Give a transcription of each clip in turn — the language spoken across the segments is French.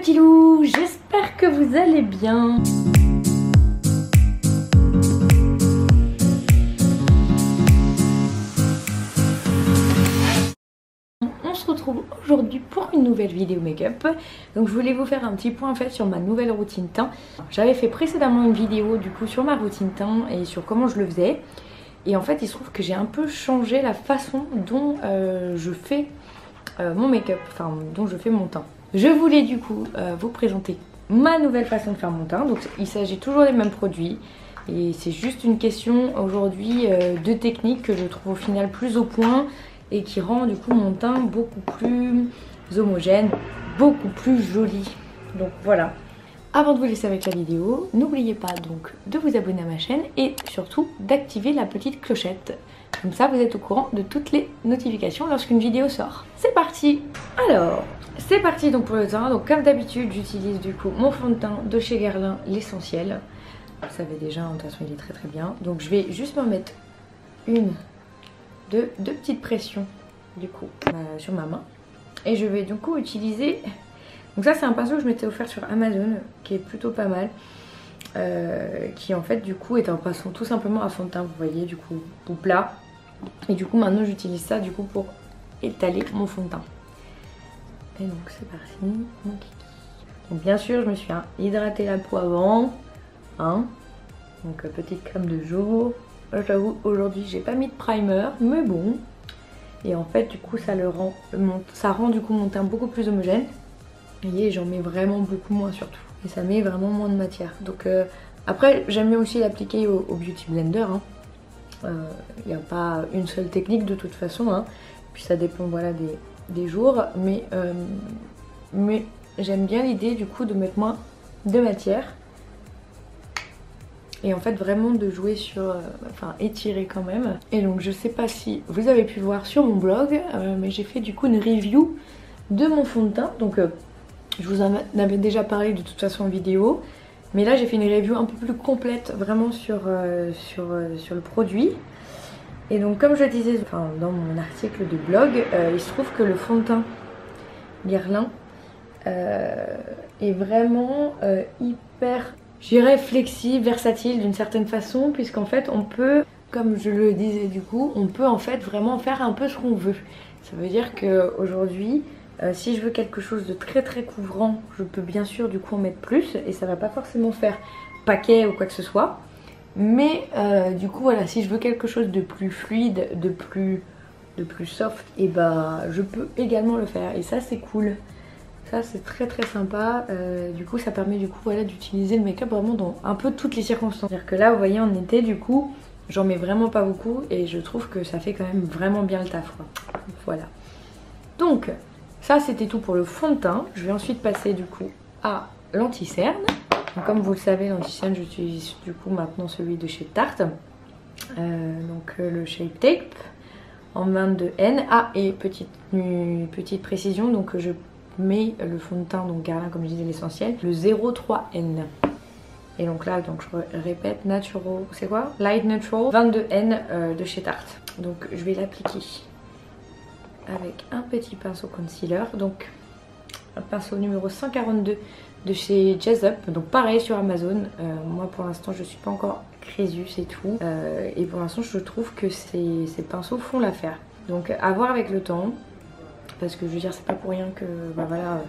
petits loups, j'espère que vous allez bien. On se retrouve aujourd'hui pour une nouvelle vidéo make-up. Donc je voulais vous faire un petit point en fait sur ma nouvelle routine teint. J'avais fait précédemment une vidéo du coup sur ma routine teint et sur comment je le faisais. Et en fait il se trouve que j'ai un peu changé la façon dont je fais mon make-up, enfin dont je fais mon teint. Je voulais du coup vous présenter ma nouvelle façon de faire mon teint. Donc il s'agit toujours des mêmes produits et c'est juste une question aujourd'hui de technique que je trouve au final plus au point et qui rend du coup mon teint beaucoup plus homogène, beaucoup plus joli. Donc voilà. Avant de vous laisser avec la vidéo, n'oubliez pas donc de vous abonner à ma chaîne et surtout d'activer la petite clochette. Comme ça vous êtes au courant de toutes les notifications lorsqu'une vidéo sort. C'est parti! Alors, c'est parti donc pour le teint. Donc comme d'habitude j'utilise du coup mon fond de teint de chez Guerlain, l'essentiel. Vous savez déjà, de toute façon il est très bien. Donc je vais juste me mettre deux petites pressions du coup sur ma main. Et je vais du coup utiliser... Donc ça c'est un pinceau que je m'étais offert sur Amazon qui est plutôt pas mal. Qui en fait du coup est un pinceau tout simplement à fond de teint, vous voyez, du coup tout plat. Et du coup maintenant j'utilise ça du coup pour étaler mon fond de teint. Et donc c'est parti, mon kiki. Donc bien sûr je me suis hydraté la peau avant, hein. Donc petite crème de jour. J'avoue aujourd'hui j'ai pas mis de primer, mais bon. Et en fait du coup ça rend du coup mon teint beaucoup plus homogène. Vous voyez, j'en mets vraiment beaucoup moins surtout. Et ça met vraiment moins de matière. Donc après j'aime bien aussi l'appliquer au Beauty Blender, hein. Il n'y a pas une seule technique de toute façon, hein. Puis ça dépend voilà des jours. Mais j'aime bien l'idée du coup de mettre moins de matière. Et en fait vraiment de jouer sur, enfin étirer quand même. Et donc je sais pas si vous avez pu voir sur mon blog, mais j'ai fait du coup une review de mon fond de teint. Donc je vous en avais déjà parlé de toute façon en vidéo. Mais là j'ai fait une review un peu plus complète vraiment sur le produit. Et donc comme je disais dans mon article de blog, il se trouve que le fond de teint Guerlain est vraiment hyper, je dirais, flexible, versatile d'une certaine façon. Puisqu'en fait on peut, comme je le disais du coup, on peut en fait vraiment faire un peu ce qu'on veut. Ça veut dire qu'aujourd'hui... si je veux quelque chose de très couvrant, je peux bien sûr du coup en mettre plus et ça va pas forcément faire paquet ou quoi que ce soit. Mais du coup voilà, si je veux quelque chose de plus fluide, de plus soft, et bah je peux également le faire et ça c'est cool. Ça c'est très sympa. Du coup ça permet du coup voilà d'utiliser le make-up vraiment dans un peu toutes les circonstances. C'est-à-dire que là vous voyez en été du coup j'en mets vraiment pas beaucoup et je trouve que ça fait quand même vraiment bien le taf quoi. Voilà. Donc ça c'était tout pour le fond de teint. Je vais ensuite passer du coup à l'anti-cerne. Comme vous le savez, l'anti-cerne j'utilise du coup maintenant celui de chez Tarte. Donc le Shape Tape en 22N. Ah et petite précision, donc je mets le fond de teint, donc Guerlain comme je disais l'essentiel, le 03N. Et donc là donc je répète, Natural, c'est quoi? Light Neutral 22N de chez Tarte. Donc je vais l'appliquer avec un petit pinceau concealer, donc un pinceau numéro 142 de chez Jazz Up, donc pareil sur Amazon. Moi pour l'instant je suis pas encore crésus et tout, et pour l'instant je trouve que ces pinceaux font l'affaire. Donc à voir avec le temps, parce que je veux dire c'est pas pour rien que bah, voilà,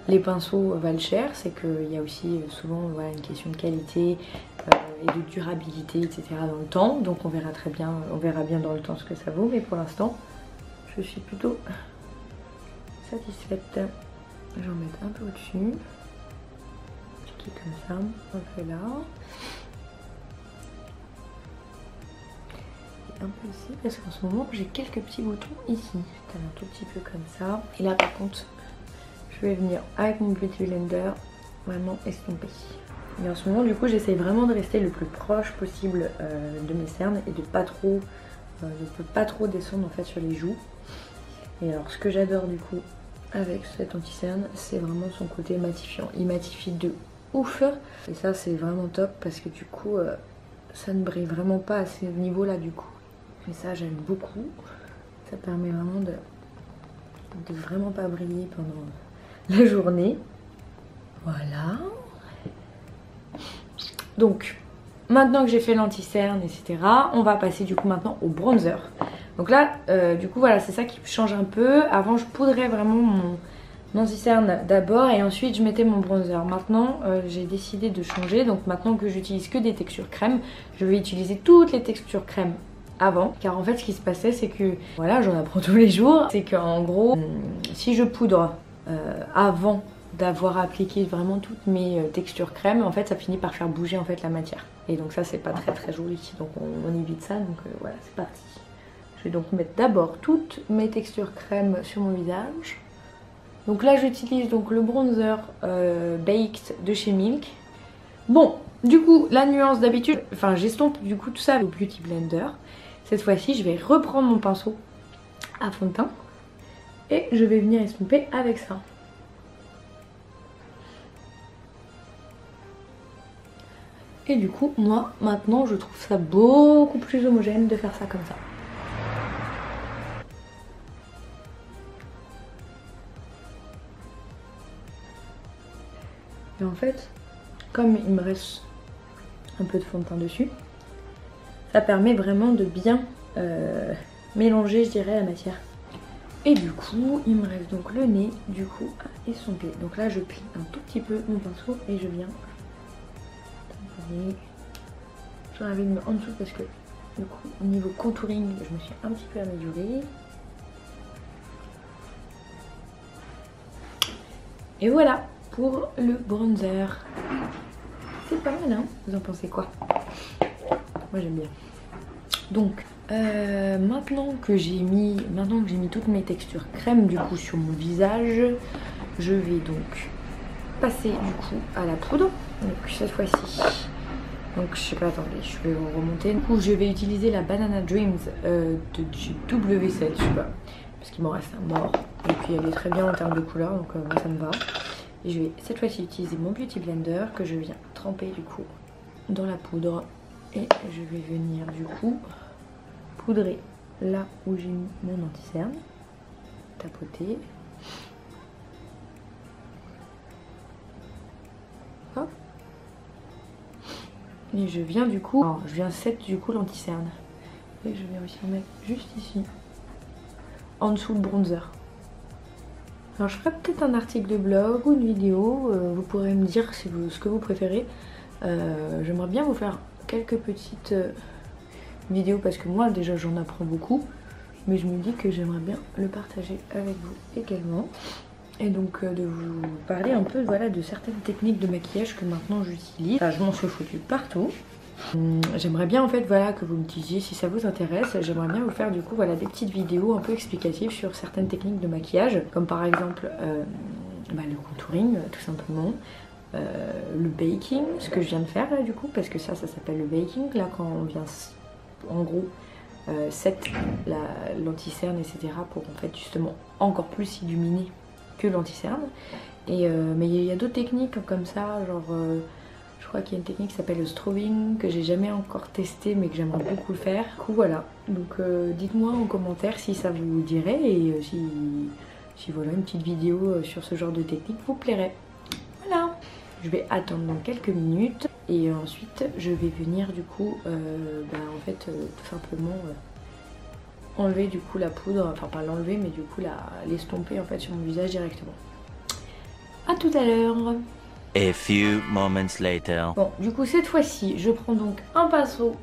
les pinceaux valent cher, c'est qu'il y a aussi souvent voilà, une question de qualité et de durabilité etc dans le temps, donc on verra très bien, on verra bien dans le temps ce que ça vaut, mais pour l'instant je suis plutôt satisfaite. J'en mets un peu au-dessus. Qui est comme ça. On le fait là. Et un peu ici. Parce qu'en ce moment j'ai quelques petits boutons ici. Un tout petit peu comme ça. Et là par contre je vais venir avec mon Beauty Blender vraiment estomper. Et en ce moment du coup j'essaye vraiment de rester le plus proche possible de mes cernes et de pas trop descendre en fait sur les joues. Et alors ce que j'adore du coup avec cet anti-cerne, c'est vraiment son côté matifiant. Il matifie de ouf. Et ça c'est vraiment top parce que du coup ça ne brille vraiment pas à ce niveau là du coup. Et ça j'aime beaucoup. Ça permet vraiment de vraiment pas briller pendant la journée. Voilà. Donc, maintenant que j'ai fait l'anti-cerne, etc., on va passer du coup maintenant au bronzer. Donc là, du coup, voilà, c'est ça qui change un peu. Avant, je poudrais vraiment mon anti-cerne d'abord et ensuite je mettais mon bronzer. Maintenant, j'ai décidé de changer. Donc maintenant que j'utilise que des textures crème, je vais utiliser toutes les textures crème avant. Car en fait, ce qui se passait, c'est que, voilà, j'en apprends tous les jours. C'est qu'en gros, si je poudre avant d'avoir appliqué vraiment toutes mes textures crème, en fait ça finit par faire bouger en fait la matière, et donc ça c'est pas très joli, donc on évite ça. Donc voilà, c'est parti. Je vais donc mettre d'abord toutes mes textures crème sur mon visage. Donc là j'utilise donc le bronzer Baked de chez Milk. Bon, du coup la nuance d'habitude, enfin j'estompe du coup tout ça au Beauty Blender. Cette fois-ci je vais reprendre mon pinceau à fond de teint et je vais venir estomper avec ça. Et du coup, moi, maintenant, je trouve ça beaucoup plus homogène de faire ça comme ça. Et en fait, comme il me reste un peu de fond de teint dessus, ça permet vraiment de bien mélanger, je dirais, la matière. Et du coup, il me reste donc le nez, du coup, à estomper. Donc là, je plie un tout petit peu mon pinceau et je viens... J'en avais mis en dessous parce que du coup au niveau contouring je me suis un petit peu améliorée. Et voilà pour le bronzer. C'est pas mal, hein? Vous en pensez quoi? Moi j'aime bien. Donc maintenant que j'ai mis toutes mes textures crème du coup sur mon visage, je vais donc passer du coup à la poudre. Donc cette fois-ci, donc je sais pas, attendez, je vais vous remonter. Du coup je vais utiliser la Banana Dreams de W7, je sais pas, parce qu'il m'en reste un mort. Et puis elle est très bien en termes de couleur, donc moi ça me va. Et je vais cette fois-ci utiliser mon Beauty Blender que je viens tremper du coup dans la poudre. Et je vais venir du coup poudrer là où j'ai mis mon anti-cerne. Tapoter. Hop. Et je viens du coup, alors, je viens set du coup l'anti-cerne. Et je viens aussi en mettre juste ici, en dessous le bronzer. Alors je ferai peut-être un article de blog ou une vidéo, vous pourrez me dire si ce que vous préférez. J'aimerais bien vous faire quelques petites vidéos parce que moi déjà j'en apprends beaucoup. Mais je me dis que j'aimerais bien le partager avec vous également. Et donc de vous parler un peu voilà, de certaines techniques de maquillage que maintenant j'utilise. Enfin, je m'en suis foutue partout. J'aimerais bien en fait voilà, que vous me disiez si ça vous intéresse. J'aimerais bien vous faire du coup voilà, des petites vidéos un peu explicatives sur certaines techniques de maquillage. Comme par exemple le contouring tout simplement. Le baking, ce que je viens de faire là du coup. Parce que ça s'appelle le baking. Là quand on vient en gros set l'anti-cerne etc. pour en fait justement encore plus illuminer que l'anti-cerne. Et mais il y a d'autres techniques comme ça, genre je crois qu'il y a une technique qui s'appelle le strobing que j'ai jamais encore testé mais que j'aimerais beaucoup faire. Du coup voilà, donc dites-moi en commentaire si ça vous dirait et si voilà une petite vidéo sur ce genre de technique vous plairait. Voilà, je vais attendre dans quelques minutes et ensuite je vais venir du coup en fait tout simplement enlever du coup la poudre, enfin pas l'enlever mais du coup l'estomper en fait sur mon visage directement. A tout à l'heure. A few moments later. Bon, du coup cette fois-ci je prends donc un pinceau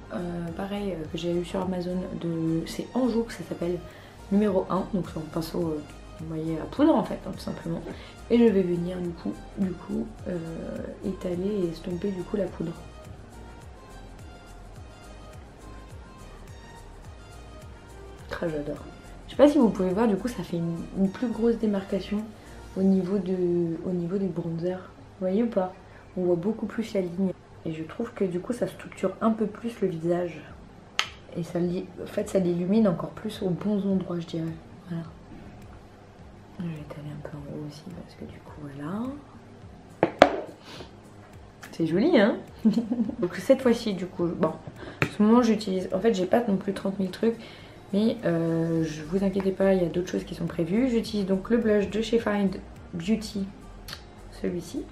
pareil que j'ai eu sur Amazon, c'est Anjou que ça s'appelle, numéro 1, donc c'est un pinceau vous voyez à poudre en fait hein, tout simplement. Et je vais venir du coup étaler et estomper du coup la poudre. J'adore. Je sais pas si vous pouvez voir, du coup ça fait une plus grosse démarcation au niveau du bronzer. Vous voyez ou pas? On voit beaucoup plus la ligne. Et je trouve que du coup ça structure un peu plus le visage. Et ça, en fait, ça l'illumine encore plus aux bons endroits, je dirais. Voilà. Je vais étaler un peu en haut aussi parce que du coup voilà. C'est joli hein. Donc cette fois-ci du coup, bon, en ce moment j'utilise, en fait j'ai pas non plus 30 000 trucs. Mais je vous inquiétez pas, il y a d'autres choses qui sont prévues. J'utilise donc le blush de chez Find Beauty. celui-ci.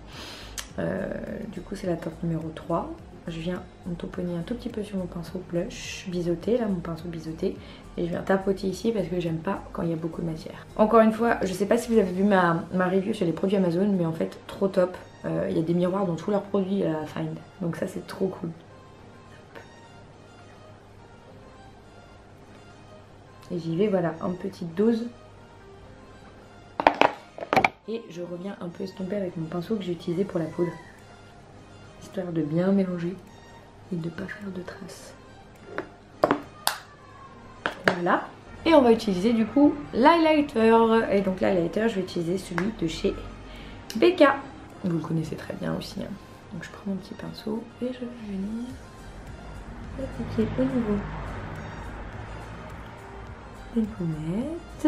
Du coup c'est la teinte numéro 3. Je viens me tamponner un tout petit peu sur mon pinceau blush biseauté, là mon pinceau biseauté, et je viens tapoter ici parce que j'aime pas quand il y a beaucoup de matière. Encore une fois, je sais pas si vous avez vu ma review sur les produits Amazon, mais en fait trop top. Il y a des miroirs dans tous leurs produits à Find, donc ça c'est trop cool. Et j'y vais, voilà, une petite dose. Et je reviens un peu estomper avec mon pinceau que j'ai utilisé pour la poudre. Histoire de bien mélanger et de ne pas faire de traces. Voilà. Et on va utiliser du coup l'highlighter. Et donc l'highlighter, je vais utiliser celui de chez BK. Vous le connaissez très bien aussi. Hein. Donc je prends mon petit pinceau et je vais venir l'appliquer au niveau des pommettes.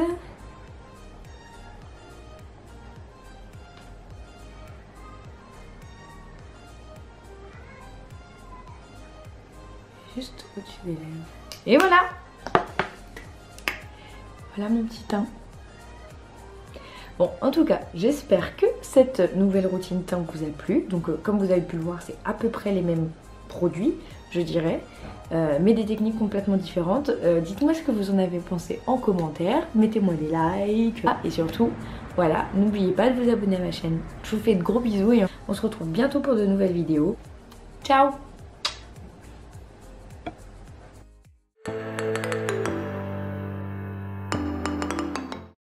Juste au-dessus des lèvres. Et voilà! Voilà mon petit teint. Bon, en tout cas, j'espère que cette nouvelle routine teint vous a plu. Donc, comme vous avez pu le voir, c'est à peu près les mêmes produits, je dirais. Mais des techniques complètement différentes. Dites-moi ce que vous en avez pensé en commentaire. Mettez-moi des likes. Et surtout, voilà, n'oubliez pas de vous abonner à ma chaîne. Je vous fais de gros bisous et on se retrouve bientôt pour de nouvelles vidéos. Ciao!